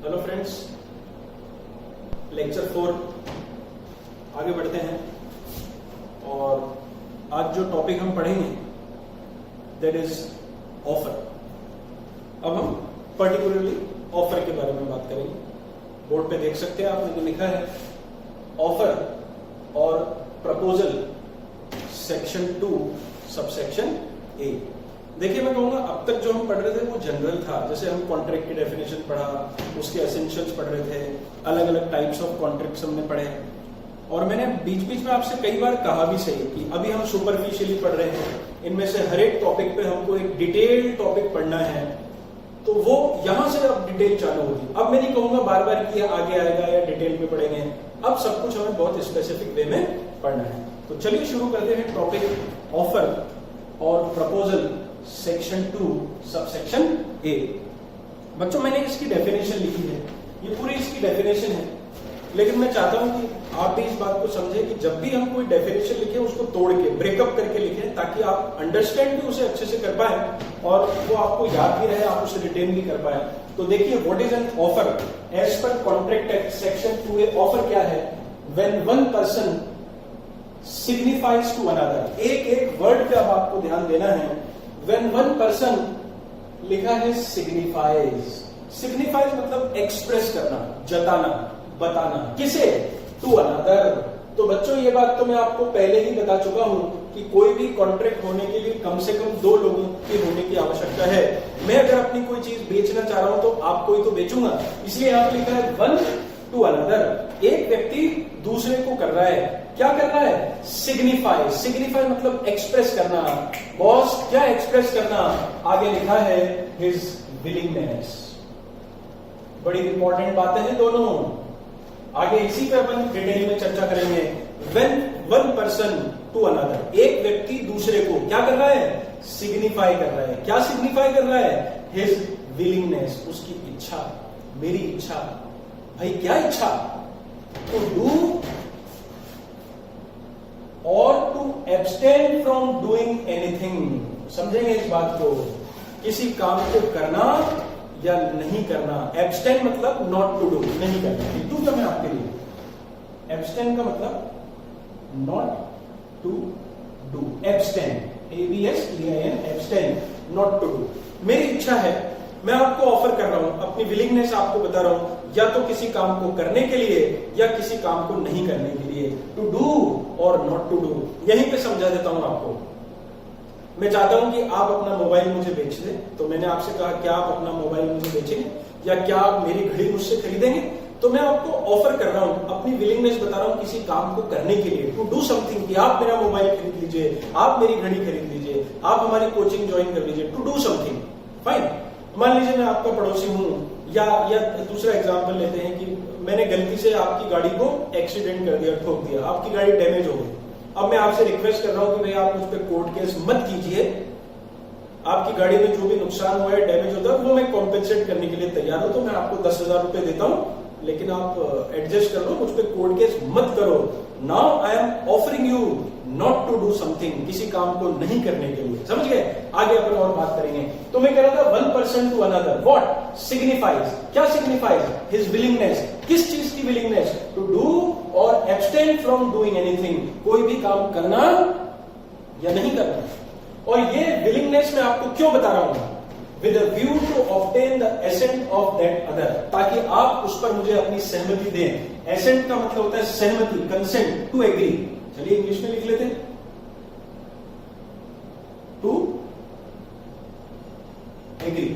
Hello friends, lecture 4 आगे बढ़ते हैं और आज जो टॉपिक हम पढ़ेंगे दैट इज ऑफर। अब हम पर्टिकुलरली ऑफर के बारे में बात करेंगे। बोर्ड पे देख सकते हैं आपने जो लिखा है ऑफर और प्रपोजल सेक्शन 2 सबसेक्शन ए। देखिए, मैं कहूंगा अब तक जो हम पढ़ रहे थे वो जनरल था। जैसे हम कॉन्ट्रैक्ट की डेफिनेशन पढ़ा, उसके एसेंशियल्स पढ़ रहे थे, अलग अलग टाइप्स ऑफ कॉन्ट्रैक्ट्स हमने पढ़े और मैंने बीच बीच में आपसे कई बार कहा भी सही कि अभी हम सुपरफिशियली पढ़ रहे हैं। इनमें से हर एक टॉपिक पे हमको एक डिटेल टॉपिक पढ़ना है, तो वो यहां से अब डिटेल चालू होगी। अब मैं नहीं कहूंगा बार बार कि आगे आएगा या डिटेल में पढ़ेंगे। अब सब कुछ हमें बहुत स्पेसिफिक वे में पढ़ना है। तो चलिए शुरू करते हैं टॉपिक ऑफर और प्रपोजल सेक्शन 2 सबसेक्शन ए। बच्चों, मैंने इसकी डेफिनेशन लिखी है, ये पूरी इसकी डेफिनेशन है, लेकिन मैं चाहता हूं कि आप भी इस बात को समझें कि जब भी हम कोई डेफिनेशन लिखें उसको तोड़ के ब्रेकअप करके लिखें, ताकि आप अंडरस्टैंड भी उसे अच्छे से कर पाए और वो आपको याद भी रहे, आप उसे रिटेन भी कर पाए। तो देखिए, what is an offer as per contract act section 2A। Offer क्या है? When one person signifies to another. एक एक वर्ड पे अब आपको ध्यान देना है। When one person लिखा है सिग्निफाइज। सिग्निफाइज मतलब एक्सप्रेस करना, जताना, बताना। किसे? To another. तो बच्चों, ये बात तो मैं आपको पहले ही बता चुका हूं कि कोई भी कॉन्ट्रैक्ट होने के लिए कम से कम 2 लोगों के होने की आवश्यकता है। मैं अगर अपनी कोई चीज बेचना चाह रहा हूं तो आपको ही तो बेचूंगा, इसलिए यहां पर लिखा है वन टू अनदर। एक व्यक्ति दूसरे को कर रहा है। क्या कर रहा है? सिग्निफाई। सिग्निफाई मतलब एक्सप्रेस करना। बॉस, क्या एक्सप्रेस करना? आगे लिखा है हिज विलिंगनेस। बड़ी इंपॉर्टेंट बातें हैं दोनों, आगे इसी पे अपन डिटेल में चर्चा करेंगे। When one person to another, एक व्यक्ति दूसरे को क्या कर रहा है? सिग्निफाई कर रहा है। क्या सिग्निफाई कर रहा है? हिज विलिंगनेस, उसकी इच्छा, मेरी इच्छा। भाई, क्या इच्छा? टू डू और to abstain from doing anything. समझेंगे इस बात को? किसी काम को करना या नहीं करना। एब्सटेन मतलब नॉट टू डू, नहीं करना। डू तो मैं आपके लिए, एब्सटेन का मतलब not to do. Abstain, ABSTEIN, abstain, not to do. मेरी इच्छा है, मैं आपको ऑफर कर रहा हूं, अपनी विलिंगनेस आपको बता रहा हूं, या तो किसी काम को करने के लिए या किसी काम को नहीं करने के लिए। टू डू और नॉट टू डू, यहीं पे समझा देता हूं आपको। मैं चाहता हूं कि आप अपना मोबाइल मुझे बेच दें, तो मैंने आपसे कहा क्या आप अपना मोबाइल मुझे बेचेंगे या क्या आप मेरी घड़ी मुझसे खरीदेंगे? तो मैं आपको ऑफर कर रहा हूं, अपनी विलिंगनेस बता रहा हूं किसी काम को करने के लिए, टू डू समथिंग, कि आप मेरा मोबाइल खरीद लीजिए, आप मेरी घड़ी खरीद लीजिए, आप हमारी कोचिंग ज्वाइन कर लीजिए। To do something, fine. मान लीजिए मैं आपका पड़ोसी हूं, या दूसरा एग्जांपल लेते हैं कि मैंने गलती से आपकी गाड़ी को एक्सीडेंट कर दिया, ठोक दिया, आपकी गाड़ी डैमेज हो गई। अब मैं आपसे रिक्वेस्ट कर रहा हूं कि भाई आप मुझ पर कोर्ट केस मत कीजिए, आपकी गाड़ी में जो भी नुकसान हुआ है, डैमेज होता है, वो मैं कॉम्पेंसेट करने के लिए तैयार हूं। तो मैं आपको 10,000 रुपए देता हूं, लेकिन आप एडजस्ट कर लो, मुझ पर कोर्ट केस मत करो। Now I am offering you not to do something, किसी काम को नहीं करने के लिए। समझ गए? आगे अपन और बात करेंगे। तो मैं कह रहा था one person to another, what? Signifies. क्या सिग्निफाइज? His willingness. किस चीज की विलिंगनेस? टू डू और एब्सटेन फ्रॉम डूइंग एनीथिंग, कोई भी काम करना या नहीं करना। और ये विलिंगनेस मैं आपको क्यों बता रहा हूं? With a view to obtain the assent of that other, ताकि आप उस पर मुझे अपनी सहमति दें। एसेंट का मतलब होता है सहमति, कंसेंट, टू एग्री। चलिए इंग्लिश में लिख लेते हैं, to agree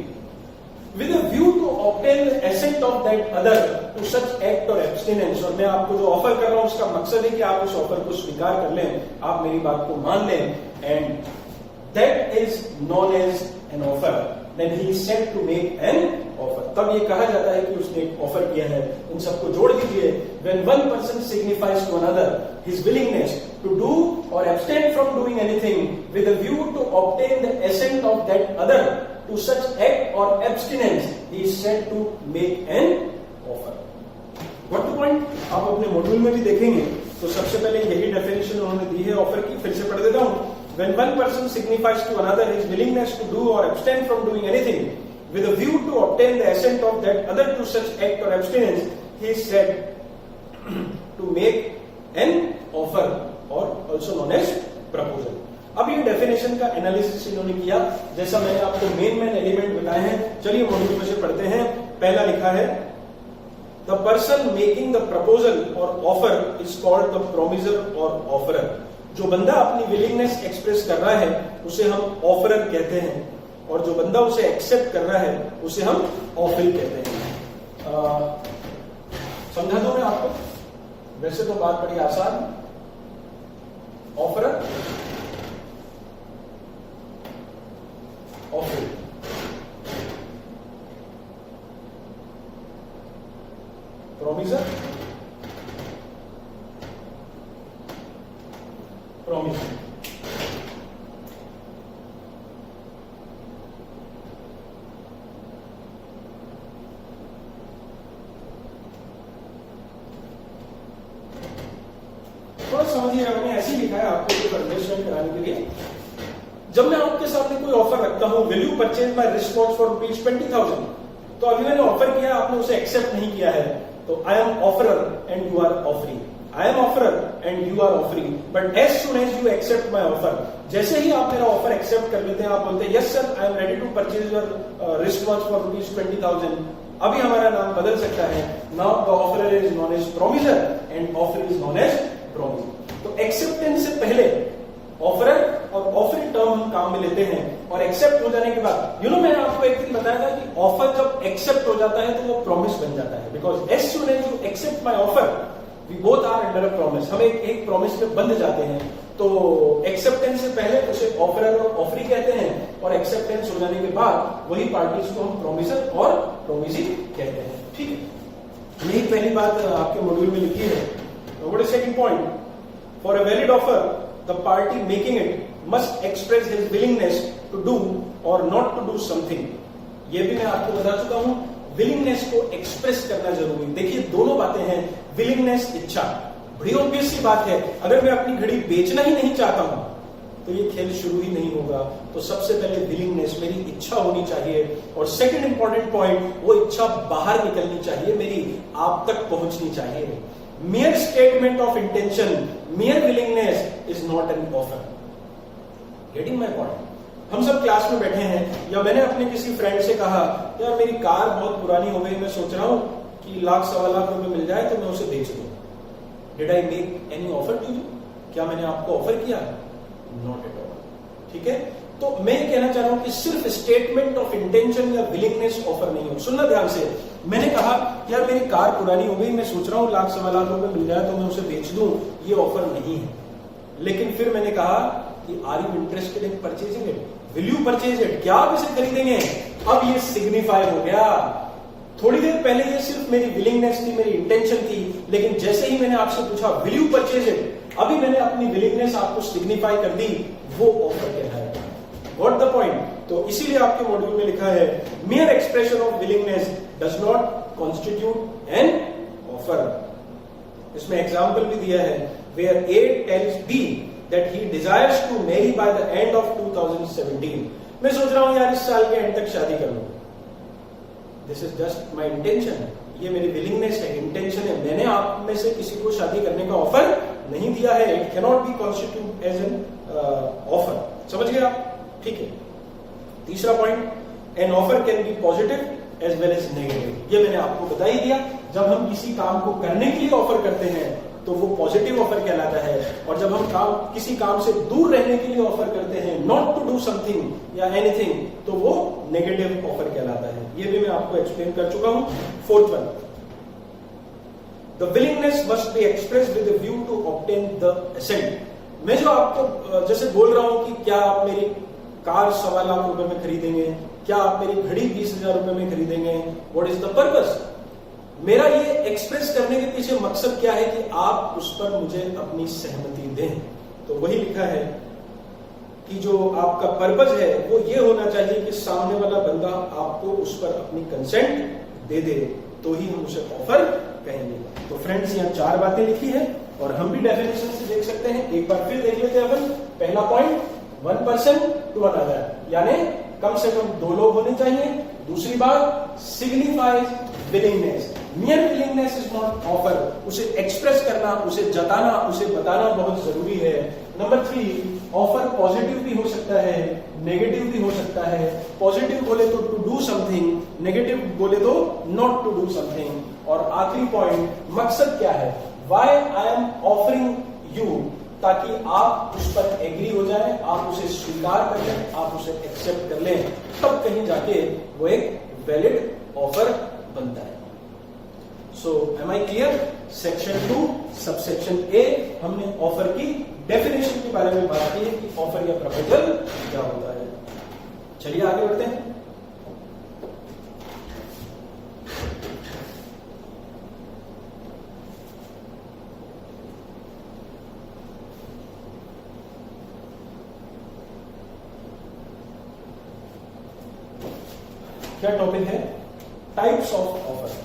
with a view to obtain the assent of that other to such act और एब्सटिनेंस। और मैं आपको जो ऑफर कर रहा हूं उसका मकसद है कि आप उस ऑफर को स्वीकार कर लें, आप मेरी बात को मान लें। And that is known as an offer. Then he is said to make an offer. तब ये कहा जाता है कि उसने एक ऑफर किया है। इन सबको जोड़ दीजिए। When one person signifies to another his willingness to do or abstain from doing anything with a view to obtain the assent of that other to such act or abstinence, he is said to make an offer. What the point? आप अपने module में भी देखेंगे तो सबसे पहले यही definition उन्होंने दी है ऑफर की। फिर से पढ़ देता हूं। When one person signifies to another his willingness to do or abstain from doing anything with a view to obtain the assent of that other to such act or abstinence, he is said to make an offer or also known as proposal. अब ये definition का analysis इन्होंने किया, जैसा मैंने आपको main element बताए हैं. चलिए मॉड्यूल में से पढ़ते हैं. पहला लिखा है the person making the proposal और offer is called the promisor और ऑफरर. जो बंदा अपनी विलिंगनेस एक्सप्रेस कर रहा है उसे हम ऑफरर कहते हैं, और जो बंदा उसे एक्सेप्ट कर रहा है उसे हम ऑफर कहते हैं. समझा दो मैं आपको, वैसे तो बात बड़ी आसान. Offeror, offer, promisor, promisor. थोड़ा समझिएगा, मैंने ऐसे ही लिखा है आपको अंडरस्टैंड कराने के लिए. जब मैं आपके सामने कोई ऑफर रखता हूं, will you purchase my response for ₹20,000, तो अभी मैंने ऑफर किया, आपने उसे एक्सेप्ट नहीं किया है, तो I am offerer and you are offering. I am offerer and you are offering, but as soon as you accept my offer, जैसे ही आप मेरा ऑफर एक्सेप्ट कर लेते हैं, आप बोलते हैं yes sir I am ready to purchase your response for ₹20,000, अभी हमारा नाम बदल सकता है. Now the offerer is known as promisor and offer is known as promisor. तो एक्सेप्टेंस से पहले ऑफरर और ऑफरिंग टर्म हम काम में लेते हैं, और एक्सेप्ट हो जाने के बाद मैंने आपको एक दिन बताया था कि ऑफर जब एक्सेप्ट हो जाता है तो वो प्रॉमिस बन जाता है. Because as soon as you accept my offer we both are under a promise, हम एक प्रॉमिस में बंध जाते हैं. तो एक्सेप्टेंस से पहले उसे ऑफरर और ऑफरी कहते हैं, और एक्सेप्टेंस हो जाने के बाद वही पार्टीज को हम प्रोमिसर और प्रोमिसी कहते हैं. ठीक है, यही पहली बात आपके मॉड्यूल में लिखी है. What is second point? For a valid offer the party making it must express his willingness to do or not to do something. ये भी मैं आपको बता चुका हूं, विलिंगनेस को एक्सप्रेस करना जरूरी. देखिए दोनों बातें हैं, विलिंगनेस, इच्छा. बड़ी ऑब्वियस सी बात है, अगर मैं अपनी घड़ी बेचना ही नहीं चाहता हूं तो ये खेल शुरू ही नहीं होगा. तो सबसे पहले विलिंगनेस, मेरी इच्छा होनी चाहिए. और सेकंड इंपॉर्टेंट पॉइंट, वो इच्छा बाहर निकलनी चाहिए, मेरी आप तक पहुंचनी चाहिए. mere statement of intention, mere willingness is not an offer. Getting my point? हम सब क्लास में बैठे हैं, या मैंने अपने किसी फ्रेंड से कहा यार मेरी कार बहुत पुरानी हो गई, मैं सोच रहा हूं कि ₹1,00,000 रुपए मिल जाए तो मैं उसे बेच दूं. Did I make any offer to you? क्या मैंने आपको ऑफर किया? Not at all. ठीक है, तो मैं कहना चाह रहा हूं कि सिर्फ स्टेटमेंट ऑफ इंटेंशन या विलिंगनेस ऑफर नहीं हो. सुनना ध्यान से, मैंने कहा यार मेरी कार पुरानी हो गई, मैं सोच रहा हूं ₹1,00,000 रुपए मिल जाए तो मैं उसे बेच दूं, ये ऑफर नहीं है. लेकिन फिर मैंने कहा कि are you interested in purchasing it, will you purchase it, क्या आप इसे खरीदेंगे? अब ये सिग्निफाई हो गया. थोड़ी देर पहले ये सिर्फ मेरी विलिंगनेस थी, मेरी इंटेंशन थी, लेकिन जैसे ही मैंने आपसे पूछा विल यू परचेज इट, अभी मैंने अपनी विलिंगनेस आपको सिग्निफाई कर दी, वो ऑफर कहलाएगा. Got the point? तो इसीलिए आपके मॉड्यूल में लिखा है mere expression of willingness does not constitute an offer. इसमें एग्जाम्पल भी दिया है where A tells B that he desires to marry by the end of 2017. मैं सोच रहा हूं यार इस साल के एंड तक शादी कर लूं. This is just my intention. ये मेरी विलिंगनेस है, इंटेंशन है. मैंने आप में से किसी को शादी करने का ऑफर नहीं दिया है. It cannot be constituted as an offer. समझ गए आप? ठीक है. तीसरा point, an offer can be positive as well as negative. ये मैंने आपको बता ही दिया. जब हम किसी काम को करने के लिए ऑफर करते हैं तो वो पॉजिटिव ऑफर कहलाता है, और जब हम किसी काम से दूर रहने के लिए ऑफर करते हैं, नॉट टू डू समथिंग या एनीथिंग, तो वो नेगेटिव ऑफर कहलाता है. ये भी मैं आपको एक्सप्लेन कर चुका हूं. Fourth one, the willingness must be express with the view to obtain the assent. मैं जो आपको जैसे बोल रहा हूं कि क्या आप मेरी कार ₹1,00,000 रुपए में खरीदेंगे, क्या आप मेरी घड़ी 20,000 रुपए में खरीदेंगे, व्हाट इज द पर्पस? मेरा ये एक्सप्रेस करने के पीछे मकसद क्या है कि आप उस पर मुझे अपनी सहमति दें. तो वही लिखा है कि जो आपका पर्पस है वो ये होना चाहिए कि सामने वाला बंदा आपको उस पर अपनी कंसेंट दे दे, तो ही हम उसे ऑफर कहेंगे. तो फ्रेंड्स यहाँ 4 बातें लिखी है, और हम भी डेफिनेशन से देख सकते हैं. एक बार फिर देख लेते हैं अपन. पहला पॉइंट, 1 person to another, यानी कम से कम 2 लोग होने चाहिए, दूसरी बात, signifies willingness. मियर willingness is not offer. उसे एक्सप्रेस करना, उसे जताना, उसे बताना बहुत जरूरी है। नंबर 3, ऑफर पॉजिटिव भी हो सकता है, नेगेटिव भी हो सकता है। पॉजिटिव बोले तो टू डू समथिंग, नेगेटिव बोले तो नॉट टू डू समथिंग। और आखिरी पॉइंट, मकसद क्या है, why I am offering you, ताकि आप उस पर एग्री हो जाए, आप उसे स्वीकार कर लें, आप उसे एक्सेप्ट कर लें, तब कहीं जाके वो एक वैलिड ऑफर बनता है। So am I clear? Section 2 subsection A हमने ऑफर की डेफिनेशन के बारे में बात की है कि ऑफर या प्रपोजल क्या होता है। चलिए आगे बढ़ते हैं। क्या टॉपिक है? Types of offer.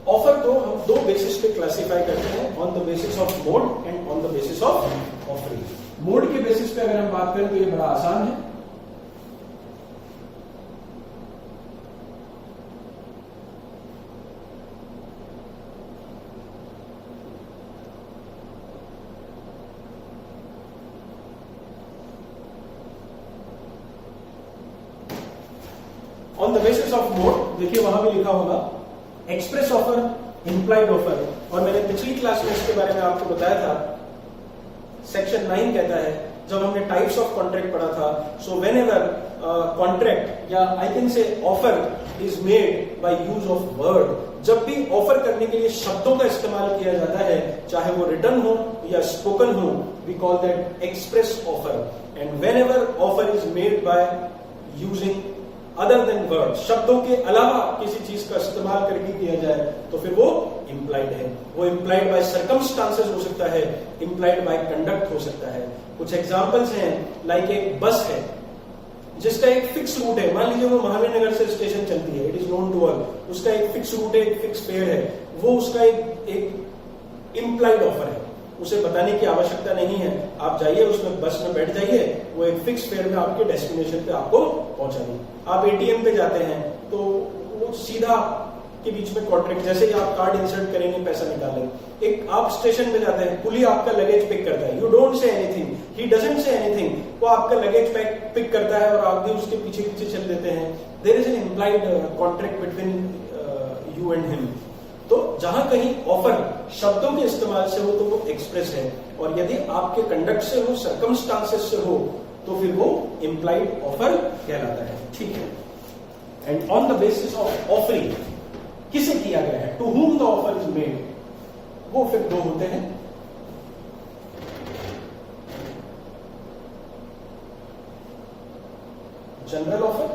ऑफर को हम दो बेसिस पे क्लासिफाई करते हैं, on the basis of mode and on the basis of offering. Mode के बेसिस पे अगर हम बात करें तो ये बड़ा आसान है। On the basis of mode देखिए वहां भी लिखा होगा एक्सप्रेस ऑफर, इंप्लाइड ऑफर। और मैंने पिछली क्लास में इसके बारे में आपको बताया था, सेक्शन 9 कहता है, जब हमने टाइप्स ऑफ कॉन्ट्रैक्ट पढ़ा था, सो व्हेनेवर कॉन्ट्रैक्ट या I can say offer is made by use of word, जब भी ऑफर करने के लिए शब्दों का इस्तेमाल किया जाता है, चाहे वो रिटन हो या स्पोकन हो, we call that express offer. And whenever offer is made by using other than word, शब्दों के अलावा किसी चीज का इस्तेमाल करके किया जाए तो फिर वो इम्प्लाइड है। वो इम्प्लाइड बाय सर्कमस्टांसेस हो सकता है, इम्प्लाइड बाय कंडक्ट हो सकता है। कुछ एग्जांपल्स हैं, लाइक एक बस है जिसका एक फिक्स रूट है, मान लीजिए वो महावीर नगर से स्टेशन चलती है, it is known to all, उसका एक फिक्स रूट है, एक फिक्स फेयर है, वो उसका एक इम्प्लाइड ऑफर है, उसे बताने की आवश्यकता नहीं है। आप जाइए उसमें, बस में बैठ जाइए, वो एक फिक्स फेयर में आपके डेस्टिनेशन पे आपको पहुंचाएगी। आप एटीएम पे जाते हैं तो वो सीधा के बीच में कॉन्ट्रैक्ट, जैसे ही आप कार्ड इंसर्ट करेंगे पैसा निकालेंगे। एक आप स्टेशन पे जाते हैं, कुली आपका लगेज पिक करता है, you don't say anything, he doesn't say anything, वो आपका लगेज पिक करता है और आप भी उसके पीछे पीछे चल देते हैं। There is an implied contract between you and him. तो जहां कहीं ऑफर शब्दों के इस्तेमाल से हो तो वो एक्सप्रेस है, और यदि आपके कंडक्ट से हो, सर्कमस्टांसेस से हो, तो फिर वो इम्प्लाइड ऑफर कहलाता है। ठीक है। And on the basis of offering, किसे किया गया है, to whom the offer is made, वो फिर दो होते हैं। जनरल ऑफर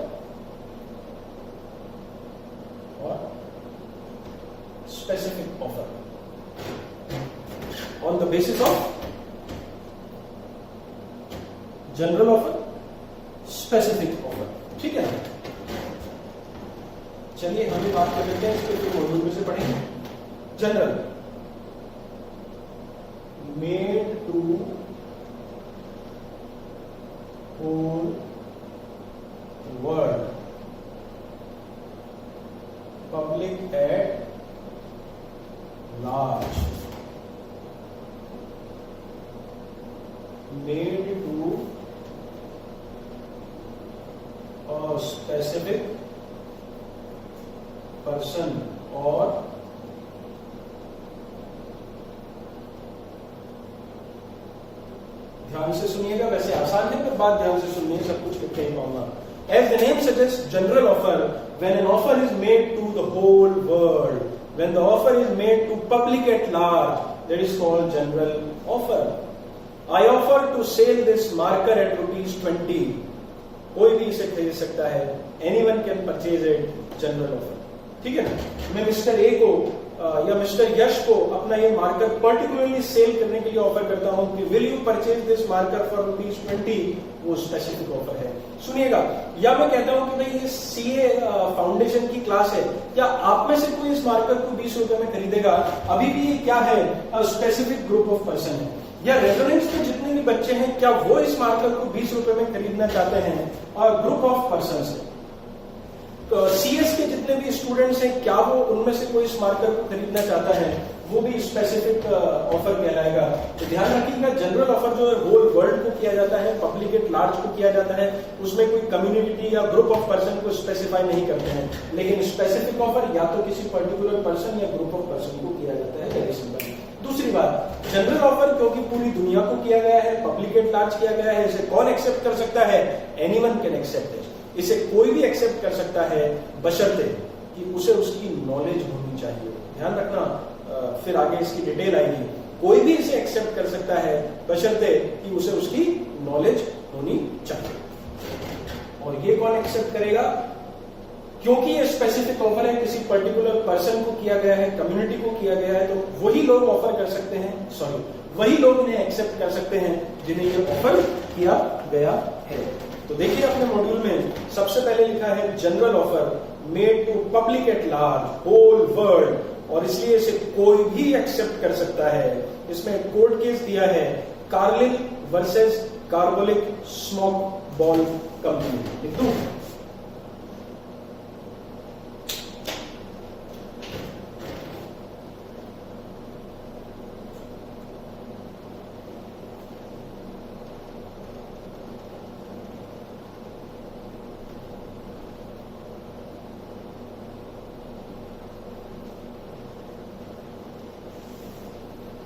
और specific offer. On the basis of general offer, specific offer. ठीक है। चलिए हम भी बात कर लेते हैं इसके, फिर मॉड्यूल में से पढ़ेंगे। General, made to whole world, public at large, made to a specific person or ध्यान से सुनिएगा, वैसे आसान है पर बात ध्यान से सुनिए, सब कुछ लिख नहीं पाऊंगा। As the name suggests, general offer, when an offer is made to the whole world, when the offer is made to public at large, that is called general offer. I offer to sell this marker at ₹20. कोई भी इसे खरीद सकता है, anyone can purchase it, general offer. ठीक है ना, मैं मिस्टर ए को या मिस्टर यश को अपना ये मार्कर पर्टिकुलरली सेल करने के लिए ऑफर करता हूं कि will you purchase this marker for ₹20, वो स्पेसिफिक ऑफर है। सुनिएगा, या मैं कहता हूं कि भाई ये सीए फाउंडेशन की क्लास है, क्या आप में से कोई इस मार्कर को ₹20 में खरीदेगा? अभी भी ये क्या है, स्पेसिफिक ग्रुप ऑफ पर्सन है। या रेजोनेंस में जितने भी बच्चे हैं, क्या वो इस मार्कर को ₹20 में खरीदना चाहते हैं? और ग्रुप ऑफ पर्सन है। सीएस के जितने भी स्टूडेंट्स हैं, क्या वो उनमें से कोई इस मार्कर को खरीदना चाहता है? वो भी स्पेसिफिक ऑफर कहलाएगा। तो ध्यान रखिएगा, जनरल ऑफर जो है होल वर्ल्ड को किया जाता है, पब्लिक एट लार्ज को किया जाता है, उसमें कोई कम्युनिटी या ग्रुप ऑफ पर्सन को स्पेसिफाई नहीं करते हैं। लेकिन स्पेसिफिक ऑफर या तो किसी पर्टिकुलर पर्सन या ग्रुप ऑफ पर्सन को किया जाता है, वेरी सिंपल। दूसरी बात, जनरल ऑफर क्योंकि पूरी दुनिया को किया गया है, पब्लिक एट लार्ज किया गया है, इसे कौन एक्सेप्ट कर सकता है? Anyone can accept it. इसे कोई भी एक्सेप्ट कर सकता है, बशर्ते कि उसे उसकी नॉलेज होनी चाहिए। ध्यान रखना, फिर आगे इसकी डिटेल आएगी। कोई भी इसे एक्सेप्ट कर सकता है, बशर्ते कि उसे उसकी नॉलेज होनी चाहिए। और ये कौन एक्सेप्ट करेगा? क्योंकि ये स्पेसिफिक ऑफर है, किसी पर्टिकुलर पर्सन को किया गया है, कम्युनिटी को किया गया है, तो वही लोग ऑफर कर सकते हैं, सॉरी वही लोग इन्हें एक्सेप्ट कर सकते हैं जिन्हें ये ऑफर किया गया है। तो देखिए, अपने मॉड्यूल में सबसे पहले लिखा है general offer made to public at large, whole world, और इसलिए इसे कोई भी एक्सेप्ट कर सकता है। इसमें कोर्ट केस दिया है, Carlill versus Carbolic smoke ball company. लिख दूं?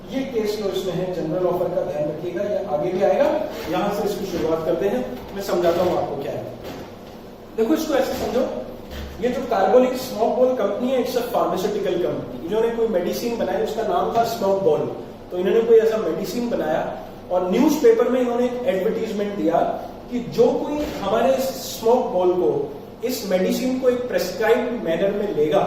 ये केस लो इसमें है जनरल ऑफर का, ध्यान रखिएगा, ये आगे भी आएगा। यहां से इसकी शुरुआत करते हैं, मैं समझाता हूं आपको क्या है। देखो, इसको ऐसे समझो, ये जो कार्बोलिक स्मोक बॉल कंपनी है, इट्स अ फार्मास्यूटिकल कंपनी। इन्होंने कोई मेडिसिन बनाई, उसका नाम था स्मोक बॉल। तो इन्होंने कोई ऐसा मेडिसिन बनाया और न्यूज़पेपर में इन्होंने एक एडवर्टीजमेंट दिया कि जो कोई हमारे स्मोक बॉल को, इस मेडिसिन को एक प्रेस्क्राइब्ड मैनर में लेगा,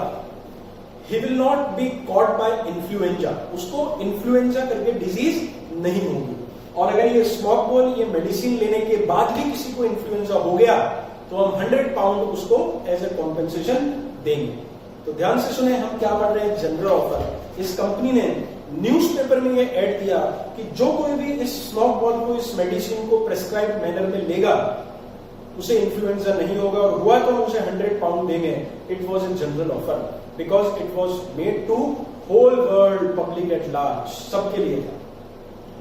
he will not be caught by influenza, उसको इन्फ्लुएंजा करके डिजीज नहीं होगी। और अगर ये स्मोक बॉल, ये मेडिसिन लेने के बाद भी किसी को इन्फ्लुएंजा हो गया, तो हम 100 पाउंड उसको एज ए कॉम्पेंसेशन देंगे। तो ध्यान से सुने, हम क्या पढ़ रहे हैं, जनरल ऑफर। इस कंपनी ने न्यूज़पेपर में ये ऐड दिया कि जो कोई भी इस स्मोक बॉल को, इस मेडिसिन को प्रेस्क्राइब्ड मैनर में लेगा, उसे इन्फ्लुएंजा नहीं होगा, और हुआ तो हम उसे 100 पाउंड देंगे। It was a general offer because it was made to whole world, public at large, सबके लिए था।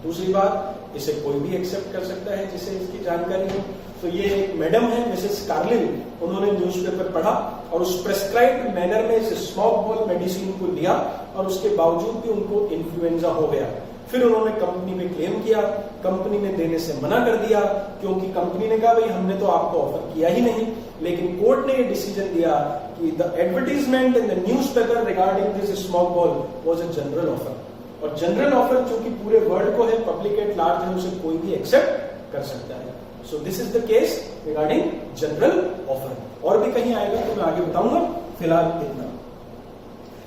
दूसरी बात, इसे कोई भी एक्सेप्ट कर सकता है जिसे इसकी जानकारी हो। तो ये एक मैडम है, मिसेस कार्लिल, उन्होंने न्यूज़पेपर पढ़ा और उस प्रेस्क्राइब्ड मैनर में इस स्मोक बॉल मेडिसिन को लिया, और उसके बावजूद भी उनको इन्फ्लुएंजा हो गया। फिर उन्होंने कंपनी में क्लेम किया, कंपनी ने देने से मना कर दिया, क्योंकि कंपनी ने कहा भाई हमने तो आपको ऑफर किया ही नहीं। लेकिन कोर्ट ने ये डिसीजन दिया कि the advertisement in the newspaper regarding this smoke ball was a general offer. और जनरल ऑफर चूंकि पूरे वर्ल्ड को है, पब्लिक एट लार्ज है, उसे कोई भी एक्सेप्ट कर सकता है। So this is the case regarding general offer. और भी कहीं आएगा तो मैं आगे बताऊंगा, फिलहाल इतना।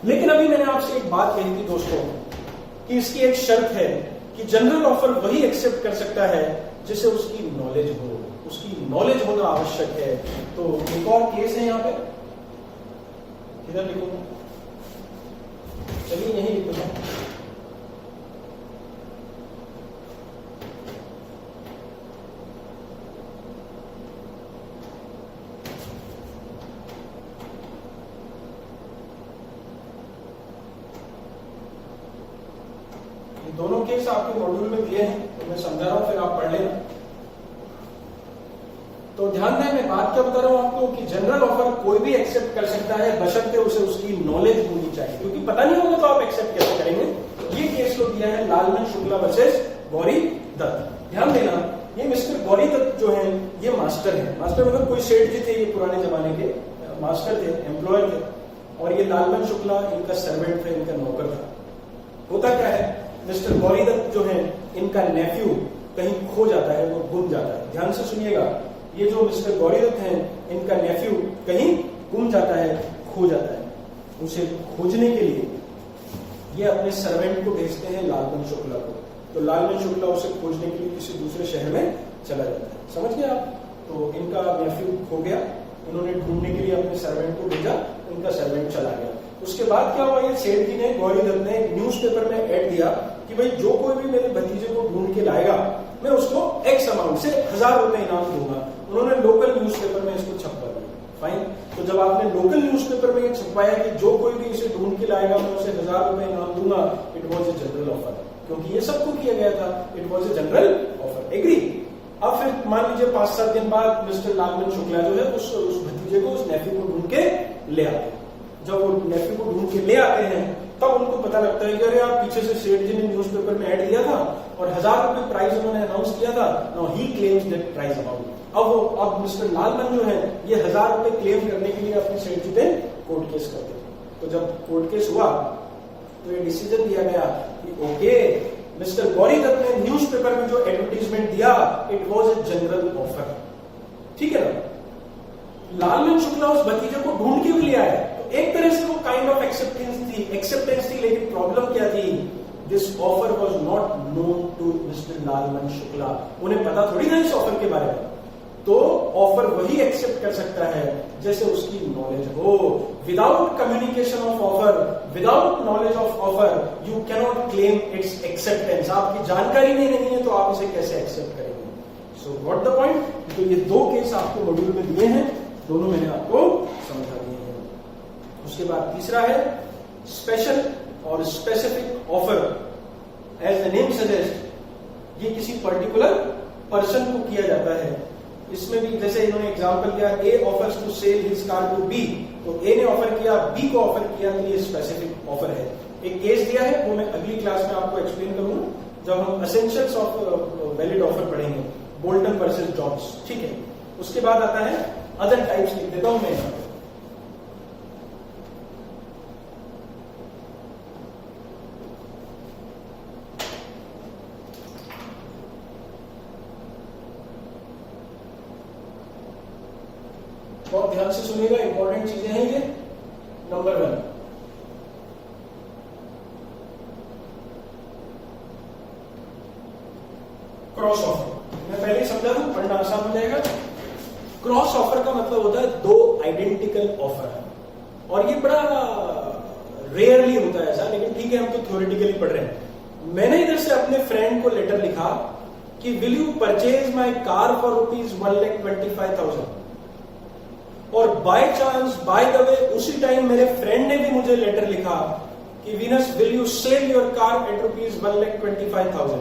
लेकिन अभी मैंने आपसे एक बात कही थी दोस्तों, कि इसकी एक शर्त है कि जनरल ऑफर वही एक्सेप्ट कर सकता है जिसे उसकी नॉलेज हो, उसकी नॉलेज होना आवश्यक है। तो एक और केस है, यहां पे किधर लिखूंगा, चलिए यही लिखूंगा। दोनों केस आपके मॉड्यूल में दिए हैं, तो मैं समझा रहा हूं, फिर आप पढ़ लेना। तो ध्यान दें, मैं बात क्या बता रहा हूं आपको कि जनरल ऑफर कोई भी एक्सेप्ट कर सकता है, बशर्ते उसे उसकी नॉलेज होनी चाहिए, क्योंकि पता नहीं होगा तो आप एक्सेप्ट कैसे करेंगे। ये केस को दिया है लालमन शुक्ला वर्सेस गौरी दत्त। ध्यान देना, ये मिस्टर गौरी दत्त जो है, ये मास्टर है। मास्टर मतलब कोई सेठ जी थे, ये पुराने जमाने के मास्टर थे, एम्प्लॉयर थे, और ये लालमन शुक्ला इनका सर्वेंट थे, इनका नौकर था। होता क्या है, मिस्टर गौरी दत्त जो है, इनका नेफ्यू कहीं खो जाता है, वो गुम जाता है। ध्यान से सुनिएगा, ये जो मिस्टर गौरी दत्त हैं, इनका नेफ्यू कहीं गुम जाता है, खो जाता है। उसे खोजने के लिए ये अपने सर्वेंट को भेजते हैं लालमन शुक्ला को, तो लालमन शुक्ला उसे खोजने के लिए किसी दूसरे शहर में चला जाता है। समझ गए आप? तो इनका नेफ्यू खो गया, उन्होंने ढूंढने के लिए अपने सर्वेंट को भेजा, उनका सर्वेंट चला गया। उसके बाद क्या हुआ, ये सेठ जी ने, गौरी दत्त ने न्यूज़पेपर में ऐड दिया कि भाई जो कोई भी मेरे भतीजे को ढूंढ के लाएगा मैं उसको एक्स अमाउंट से 1000 रुपए इनाम दूंगा। उन्होंने लोकल न्यूज़पेपर में इसको छपवा दिया। फाइन। तो जब आपने लोकल न्यूज़पेपर में छपवाया कि जो कोई भी इसे ढूंढ के लाएगा मैं उसे 1000 रुपए इनाम दूंगा, it was a general offer, क्योंकि ये सबको किया गया था। It was a general offer. Agree? अब फिर मान लीजिए 5-7 दिन बाद मिस्टर लालमन शुक्ला जो है उस भतीजे को, उस नेफ्यू को ढूंढ के ले आते हैं। जब वो नेफ्यू को ढूंढ के ले आते हैं तब उनको पता लगता है कि अरे यार पीछे से सेठ जी ने न्यूज़पेपर में ऐड दिया था और 1000 रुपए प्राइस उन्होंने अनाउंस किया था। Now he claims that price amount. अब मिस्टर लालमन जो है ये 1000 रुपए क्लेम करने के लिए अपने सेठ जी पे कोर्ट केस करते थे। तो जब कोर्ट केस हुआ तो ये डिसीजन दिया गया कि ओके, मिस्टर गौरी दत्त ने न्यूज़पेपर में जो एडवर्टीजमेंट दिया it was a general offer. ठीक है ना? लालमन शुक्ला उस भतीजे को ढूंढ के भी ले आया, तो एक तरह से वो काइंड ऑफ एक्सेप्टेंस थी, लेकिन प्रॉब्लम क्या थी? This offer was not known to mister Lalman Shukla. उन्हें पता थोड़ी था इस ऑफर के बारे में। तो ऑफर वही एक्सेप्ट कर सकता है जैसे उसकी नॉलेज हो। Without communication of offer, without knowledge of offer, you cannot claim it's acceptance. आपकी जानकारी नहीं है तो आप इसे कैसे एक्सेप्ट करेंगे? So what the point? तो ये 2 केस आपको मॉड्यूल में दिए हैं, दोनों मैंने आपको समझा दिए हैं। उसके बाद तीसरा है स्पेशल और specific offer. As the name suggest, ये किसी पर्टिकुलर पर्सन को किया जाता है। इसमें भी जैसे इन्होंने एग्जांपल दिया, A offers to sell his car to B, तो ए ने ऑफर किया, बी को ऑफर किया, तो ये स्पेसिफिक ऑफर है। एक केस दिया है वो मैं अगली क्लास में आपको एक्सप्लेन करूंगा जब हम एसेंशियल्स ऑफ वैलिड ऑफर पढ़ेंगे, बोल्टन वर्सेस जॉन्स। ठीक है? उसके बाद आता है अदर टाइप्स, लिख देता हूं मैं यहां पे। बहुत ध्यान से सुनिएगा, इंपॉर्टेंट चीजें हैं ये। Number 1, cross offer. मैं पहले ही समझा दूं, पढ़ना आसान हो जाएगा। क्रॉस ऑफर का मतलब होता है 2 आइडेंटिकल ऑफर, और ये बड़ा रेयरली होता है ऐसा, लेकिन ठीक है हम तो थ्योरेटिकली पढ़ रहे हैं। मैंने इधर से अपने फ्रेंड को लेटर लिखा कि will you purchase my car for ₹1,25,000, और by chance, by the way, उसी टाइम मेरे फ्रेंड ने भी मुझे लेटर लिखा कि Venus will you sell your car at ₹1,25,000।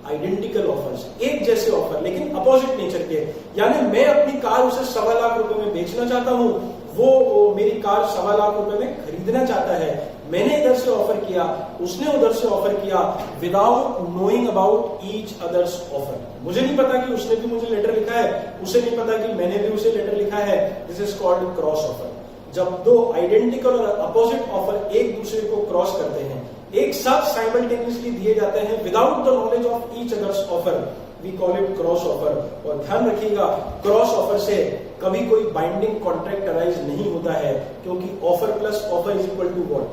Identical offers, एक जैसे ऑफर लेकिन अपोजिट नेचर के। यानी मैं अपनी कार उसे 1.25 लाख रुपए में बेचना चाहता हूं, वो मेरी कार 1.25 लाख रुपए में खरीदना चाहता है। मैंने इधर से ऑफर किया, उसने उधर से ऑफर किया, without knowing about each others offer. मुझे नहीं पता कि उसने भी मुझे लेटर लिखा है, उसे नहीं पता कि मैंने भी उसे लेटर लिखा है। This is called cross offer. जब 2 आइडेंटिकल और अपोजिट ऑफर एक दूसरे को क्रॉस करते हैं, एक साथ साइमल्टेनियसली दिए जाते हैं without the knowledge of each others offer, we call it cross offer. और ध्यान रखिएगा, क्रॉस ऑफर से कभी कोई बाइंडिंग कॉन्ट्रैक्ट अराइज नहीं होता है, क्योंकि offer plus offer is equal to what?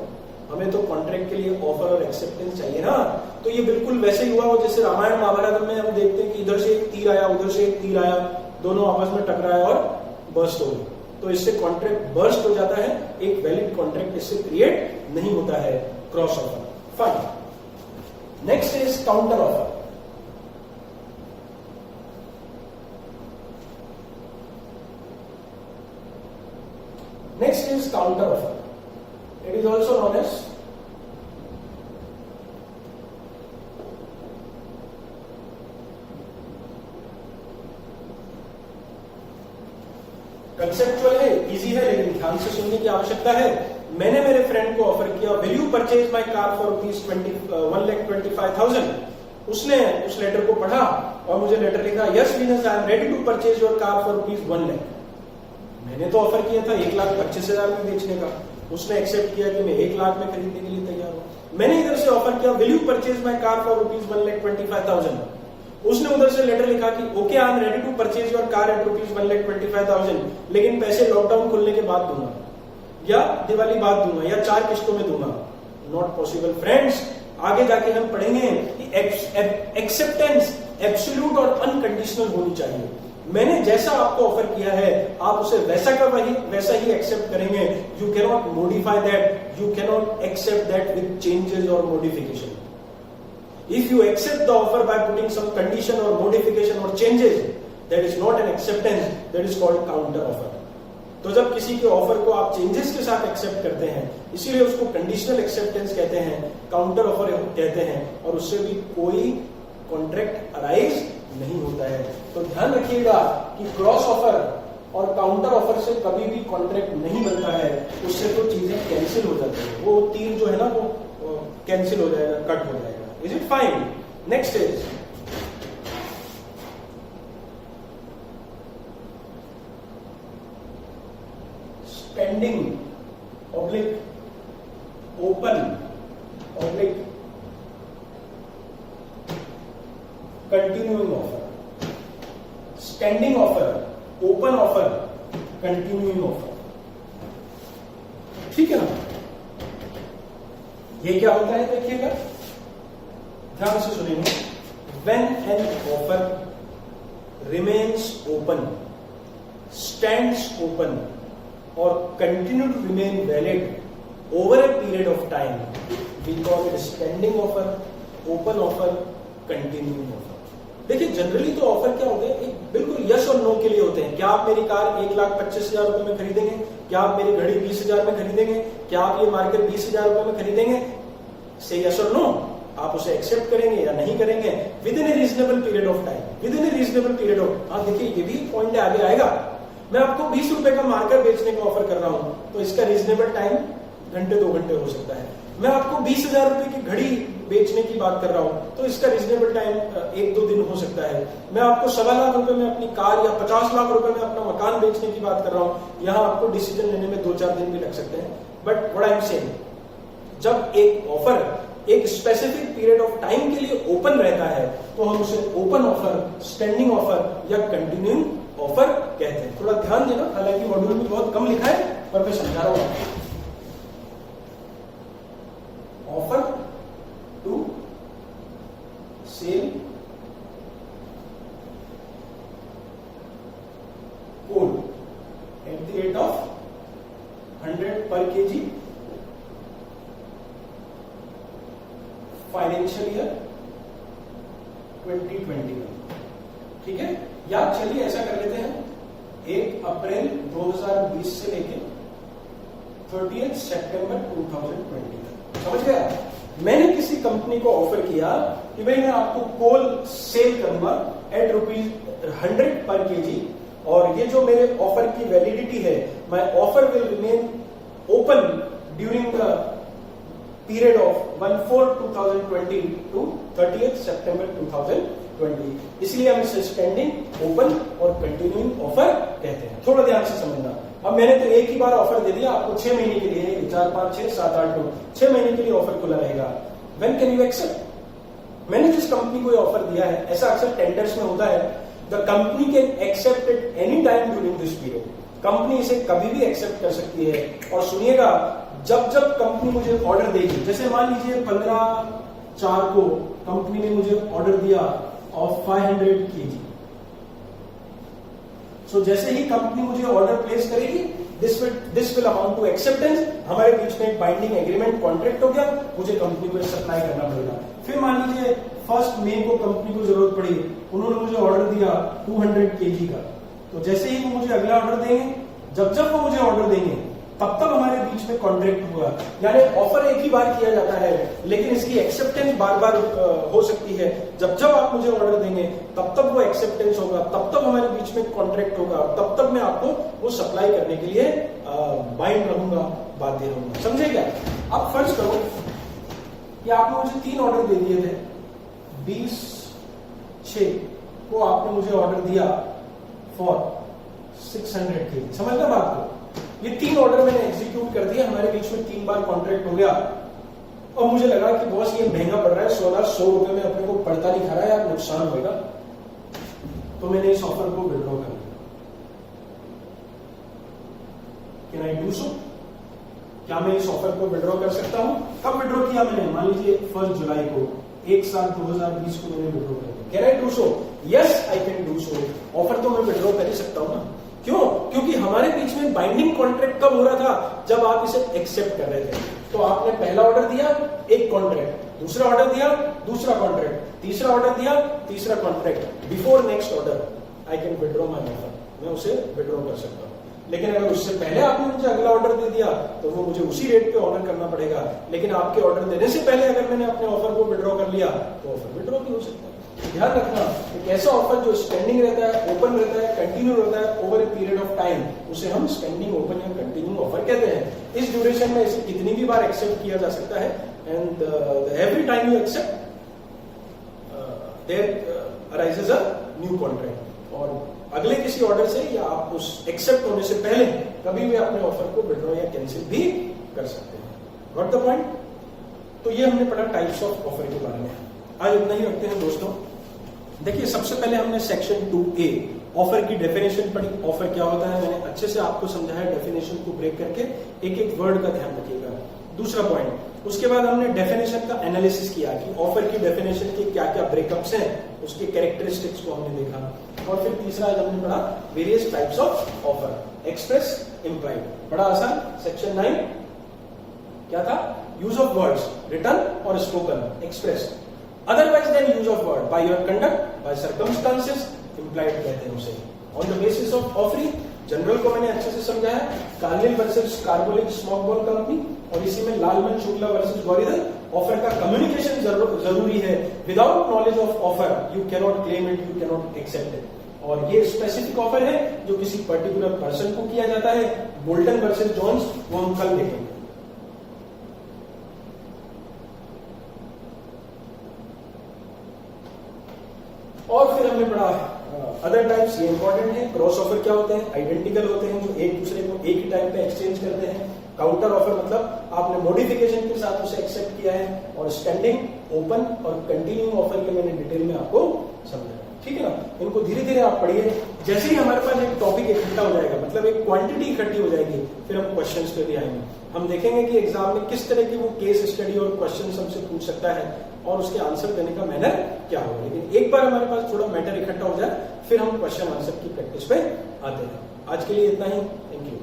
हमें तो कॉन्ट्रैक्ट के लिए ऑफर और एक्सेप्टेंस चाहिए ना। तो ये बिल्कुल वैसे ही हुआ हो जैसे रामायण महाभारत में हम देखते हैं कि इधर से एक तीर आया, उधर से एक तीर आया, दोनों आपस में टकराया और बर्स्ट हो गई। तो इससे कॉन्ट्रैक्ट बर्स्ट हो जाता है, एक वैलिड कॉन्ट्रैक्ट इससे क्रिएट नहीं होता है। Cross offer. Fine. Next is counter offer. Next is counter offer. It is also known as conceptual है, इजी है, लेकिन ध्यान से सुनने की आवश्यकता है। मैंने मेरे फ्रेंड को ऑफर किया, will you purchase my car for ₹1,25,000। उसने उस लेटर को पढ़ा और मुझे लेटर लिखा, yes Venus I am ready to purchase your car for ₹1 lakh. मैंने तो ऑफर किया था 1,25,000 में बेचने का, उसने एक्सेप्ट किया कि मैं 1 लाख में खरीदने के लिए तैयार हूं। मैंने इधर से ऑफर किया, will you purchase my car for ₹1,25,000। उसने उधर से लेटर लिखा कि okay I am ready to purchase your car at ₹1,25,000, लेकिन पैसे लॉकडाउन खुलने के बाद दूंगा या दिवाली बाद दूंगा या 4 किस्तों में दूंगा। Not possible friends. आगे जाके हम पढ़ेंगे कि एक्सेप्टेंस एब्सोल्यूट और अनकंडीशनल होनी चाहिए। मैंने जैसा आपको ऑफर किया है आप उसे वैसा का वैसा ही एक्सेप्ट करेंगे। You can not modify that, you can not accept that with changes और modification. If you accept the offer by putting some condition or modification or changes, that is not an acceptance, that is called counter offer. तो जब किसी के offer को आप changes के साथ accept करते हैं, इसीलिए उसको कंडीशनल एक्सेप्टेंस कहते हैं, काउंटर ऑफर कहते हैं, और उससे भी कोई कॉन्ट्रैक्ट अराइज नहीं होता है। तो ध्यान रखिएगा कि क्रॉस ऑफर और काउंटर ऑफर से कभी भी कॉन्ट्रैक्ट नहीं बनता है, उससे तो चीजें कैंसिल हो जाती है। वो तीर जो है ना वो कैंसिल हो जाएगा, कट हो जाएगा। Is it fine? Next is standing oblique open oblique continuing offer, standing offer, open offer, continuing offer। ठीक है ना? ये क्या होता है देखिएगा, ध्यान से सुनेंगे। When an offer remains open, stands open, or continue to remain valid over a period of time, we call it standing offer, open offer, continuing offer। देखिए जनरली तो ऑफर क्या होते हैं, एक बिल्कुल यस और नो के लिए होते हैं। क्या आप मेरी कार 1,25,000 रुपए में खरीदेंगे? क्या आप मेरी घड़ी 20,000 में खरीदेंगे? क्या आप ये मार्केट 20,000 रुपए में खरीदेंगे? से यस और नो। आप उसे एक्सेप्ट करेंगे या नहीं करेंगे with in A reasonable period of time, with in A reasonable period of. हाँ देखिए ये भी पॉइंट आगे आएगा। मैं आपको 20 रुपए का मार्कर बेचने का ऑफर कर रहा हूं, तो इसका रीजनेबल टाइम घंटे 2 घंटे हो सकता है। मैं आपको 20,000 रुपए की घड़ी बेचने की बात कर रहा हूं, तो इसका रीजनेबल टाइम 1-2 दिन हो सकता है। मैं आपको 1.25 लाख रुपए में अपनी कार या 50 लाख रुपए में अपना मकान बेचने की बात कर रहा हूं, यहां आपको डिसीजन लेने में 2-4 दिन भी लग सकते हैं। But what I am saying, जब एक ऑफर एक स्पेसिफिक पीरियड ऑफ टाइम के लिए ओपन रहता है तो हम उसे ओपन ऑफर, स्टैंडिंग ऑफर या कंटिन्यूइंग ऑफर कहते हैं। थोड़ा ध्यान देना, हालांकि मॉड्यूल में बहुत कम लिखा है पर मैं समझा रहा हूं। Offer to sell coal at the rate of 100 per kg financial year 2021। ठीक है, या चलिए ऐसा कर लेते हैं 1 अप्रैल 2020 से लेके 30 सितंबर 2020 तक। समझ गया? मैंने किसी कंपनी को ऑफर किया कि भाई मैं आपको कोल सेल करूंगा एट ₹100 पर kg, और ये जो मेरे ऑफर की वैलिडिटी है, my offer will remain open during the period of 1/4/2020 to 30 सितंबर 2020। इसलिए हम इसे स्टैंडिंग, ओपन और कंटिन्यूइंग ऑफर कहते हैं। थोड़ा ध्यान से समझना। अब मैंने तो एक ही बार ऑफर दे दिया आपको 6 महीने के लिए, 4, 5, 6, 7, 8, 9, 6 महीने के लिए ऑफर खुला रहेगा। When can you accept? मैंने जिस कंपनी को ऑफर दिया है, ऐसा अक्सर टेंडर्स में होता है, the company can accept it any time during this period. Company इसे कभी भी एक्सेप्ट कर सकती है। और सुनिएगा, जब जब कंपनी मुझे ऑर्डर देगी, जैसे मान लीजिए 15/4 को कंपनी ने मुझे ऑर्डर दिया ऑफ 500 kg। सो जैसे ही कंपनी मुझे ऑर्डर प्लेस करेगी, this will amount to acceptance. हमारे बीच में एक बाइंडिंग एग्रीमेंट, कॉन्ट्रैक्ट हो गया, मुझे कंपनी को सप्लाई करना पड़ेगा। फिर मान लीजिए 1 मई को कंपनी को जरूरत पड़ी, उन्होंने मुझे ऑर्डर दिया 200 kg का। तो जैसे ही वो मुझे अगला ऑर्डर देंगे, जब जब वो मुझे ऑर्डर देंगे, तब तब हमारे बीच में कॉन्ट्रैक्ट हुआ। यानी ऑफर एक ही बार किया जाता है, लेकिन इसकी एक्सेप्टेंस बार बार हो सकती है। जब जब आप मुझे ऑर्डर देंगे, तब तब वो एक्सेप्टेंस होगा, तब तब हमारे बीच में कॉन्ट्रैक्ट होगा, तब तब मैं आपको वो सप्लाई करने के लिए बाइंड रहूंगा, बाध्य रहूंगा। समझे क्या? अब फर्ज करो कि आपने मुझे 3 ऑर्डर दे दिए थे। 20/6 को आपने मुझे ऑर्डर दिया फॉर 600 kg। समझ ना बात को? ये 3 ऑर्डर मैंने एग्जीक्यूट कर दिया, हमारे बीच में 3 बार कॉन्ट्रैक्ट हो गया, और मुझे लगा कि बॉस ये महंगा पड़ रहा है, सोना 100 रुपए में अपने को पड़ता नहीं खा रहा है यार, नुकसान होगा, तो मैंने इस ऑफर को विड्रॉ कर लिया। Can I do so? क्या मैं इस ऑफर को विड्रॉ कर सकता हूं? कब विड्रॉ किया मैंने? मान लीजिए 1 जुलाई को, 1 साल 2020 को मैंने विड्रॉ कर दिया। Can I do so? Yes I can do so. Offer तो मैं विड्रॉ कर ही सकता हूं ना। क्यों? क्योंकि हमारे बीच में बाइंडिंग कॉन्ट्रैक्ट कब हो रहा था? जब आप इसे एक्सेप्ट कर रहे थे। तो आपने पहला ऑर्डर दिया, एक कॉन्ट्रैक्ट, दूसरा ऑर्डर दिया, दूसरा कॉन्ट्रैक्ट, तीसरा ऑर्डर दिया, तीसरा contract. Before next order I can withdraw my offer, मैं उसे विड्रॉ कर सकता हूं। लेकिन अगर उससे पहले आपने मुझे अगला ऑर्डर दे दिया तो वो मुझे उसी रेट पे ऑनर करना पड़ेगा। लेकिन आपके ऑर्डर देने से पहले अगर मैंने अपने ऑफर को विड्रॉ कर लिया तो ऑफर विड्रॉ भी हो सकता है। ध्यान रखना, एक ऐसा ऑफर जो स्टैंडिंग रहता है, ओपन रहता है, कंटिन्यू रहता है over a period of time, उसे हम स्टैंडिंग, ओपन या कंटिन्यू ऑफर कहते हैं। इस ड्यूरेशन में इसे कितनी भी बार एक्सेप्ट किया जा सकता है, and every time you accept there arises a new contract. और अगले किसी ऑर्डर से या आप उस एक्सेप्ट होने से पहले कभी भी अपने ऑफर को विड्रॉ या कैंसिल भी कर सकते हैं। Got the point? तो ये हमने पढ़ा टाइप्स ऑफ ऑफर के बारे में। आज इतना ही रखते हैं दोस्तों। देखिए, सबसे पहले हमने सेक्शन 2A ऑफर की डेफिनेशन पढ़ी। ऑफर क्या होता है मैंने अच्छे से आपको समझाया, डेफिनेशन को ब्रेक करके एक एक वर्ड का ध्यान रखिएगा। दूसरा पॉइंट, उसके बाद हमने डेफिनेशन का एनालिसिस किया कि ऑफर की डेफिनेशन के क्या क्या ब्रेकअप्स हैं, उसके कैरेक्टरिस्टिक्स को हमने देखा। और फिर तीसरा आज हमने पढ़ा various types of offer, express, implied. बड़ा आसान। सेक्शन 9 क्या था? यूज ऑफ वर्ड्स, रिटन और spoken, express. Otherwise then use of word, by your conduct, by circumstances, implied कहते हैं उसे। On the basis of offering, general को मैंने अच्छे से समझाया, Carlill versus Carbolic smoke ball company, और इसी में लालमन शुक्ला वर्सेस गॉरिदल। ऑफर का कम्युनिकेशन जरूरी है। Without knowledge of offer you cannot claim it, you cannot accept it. और ये स्पेसिफिक ऑफर है जो किसी पर्टिकुलर पर्सन को किया जाता है। बोल्टन वर्सेस जोन्स, वो हम कल देखेंगे। और फिर हमने पढ़ा अदर टाइप्स, ये इंपॉर्टेंट है। क्रॉस ऑफर क्या होते हैं? आइडेंटिकल होते हैं, जो एक दूसरे को एक ही टाइम पे एक्सचेंज करते हैं। काउंटर ऑफर मतलब आपने मॉडिफिकेशन के साथ उसे एक्सेप्ट किया है। और स्टैंडिंग, ओपन और कंटिन्यू ऑफर के मैंने डिटेल में आपको समझाया। ठीक है ना? इनको धीरे धीरे आप पढ़िए। जैसे ही हमारे पास एक टॉपिक इकट्ठा हो जाएगा, मतलब एक क्वांटिटी इकट्ठी हो जाएगी, फिर हम क्वेश्चंस पे भी आएंगे। हम देखेंगे कि एग्जाम में किस तरह की वो केस स्टडी और क्वेश्चन हमसे पूछ सकता है और उसके आंसर देने का मैनर क्या होगा। लेकिन एक बार हमारे पास थोड़ा मैटर इकट्ठा हो जाए, फिर हम क्वेश्चन आंसर की प्रैक्टिस पे आते हैं। आज के लिए इतना ही। Thank you.